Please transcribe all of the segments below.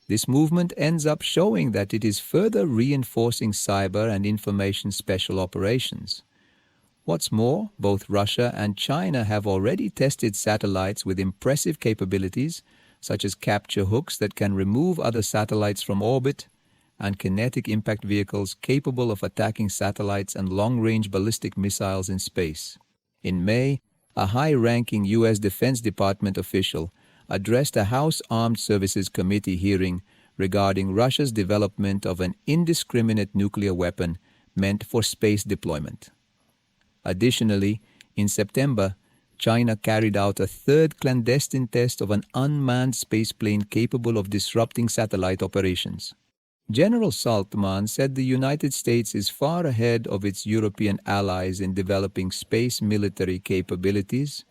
This movement ends up showing that it is further reinforcing cyber and information special operations. What's more, both Russia and China have already tested satellites with impressive capabilities, such as capture hooks that can remove other satellites from orbit, and kinetic impact vehicles capable of attacking satellites and long-range ballistic missiles in space. In May, a high-ranking U.S. Defense Department official addressed a House Armed Services Committee hearing regarding Russia's development of an indiscriminate nuclear weapon meant for space deployment. Additionally, in September, China carried out a third clandestine test of an unmanned spaceplane capable of disrupting satellite operations. General Saltman said the United States is far ahead of its European allies in developing space military capabilities,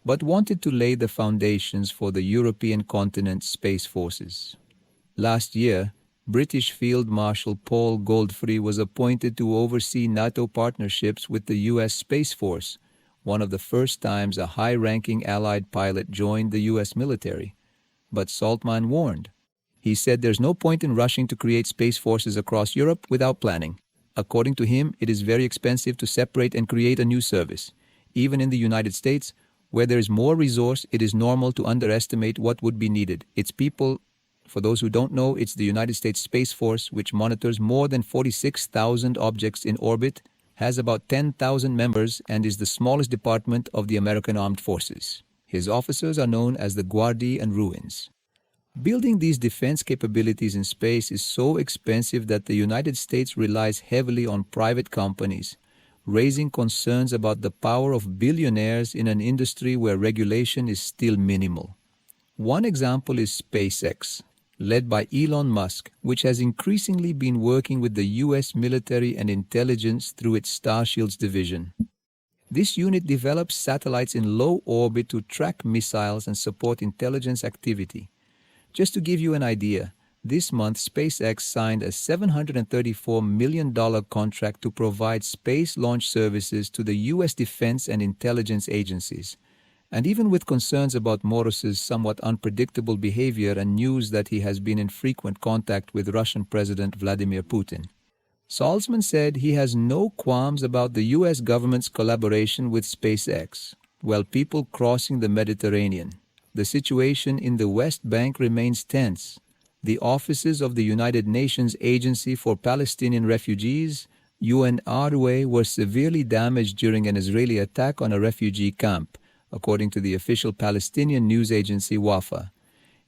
but wanted to lay the foundations for the European continent's space forces. Last year, British Field Marshal Paul Goldfrey was appointed to oversee NATO partnerships with the U.S. Space Force, one of the first times a high-ranking Allied pilot joined the U.S. military. But Saltman warned. He said there's no point in rushing to create space forces across Europe without planning. According to him, it is very expensive to separate and create a new service. Even in the United States, where there is more resource, it is normal to underestimate what would be needed. Its people, for those who don't know, it's the United States Space Force, which monitors more than 46,000 objects in orbit, has about 10,000 members, and is the smallest department of the American Armed Forces. His officers are known as the Guardi and Ruins. Building these defense capabilities in space is so expensive that the United States relies heavily on private companies, raising concerns about the power of billionaires in an industry where regulation is still minimal. One example is SpaceX, led by Elon Musk, which has increasingly been working with the U.S. military and intelligence through its Starshields division. This unit develops satellites in low orbit to track missiles and support intelligence activity. Just to give you an idea, this month SpaceX signed a $734 million contract to provide space launch services to the U.S. defense and intelligence agencies. And even with concerns about Morris's somewhat unpredictable behavior and news that he has been in frequent contact with Russian President Vladimir Putin, Salzman said he has no qualms about the U.S. government's collaboration with SpaceX, while people crossing the Mediterranean. The situation in the West Bank remains tense. The offices of the United Nations Agency for Palestinian Refugees, UNRWA, were severely damaged during an Israeli attack on a refugee camp, according to the official Palestinian news agency Wafa.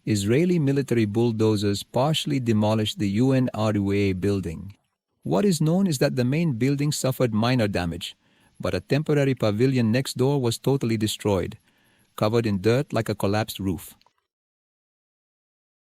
Israeli military bulldozers partially demolished the UNRWA building. What is known is that the main building suffered minor damage, but a temporary pavilion next door was totally destroyed, covered in dirt like a collapsed roof.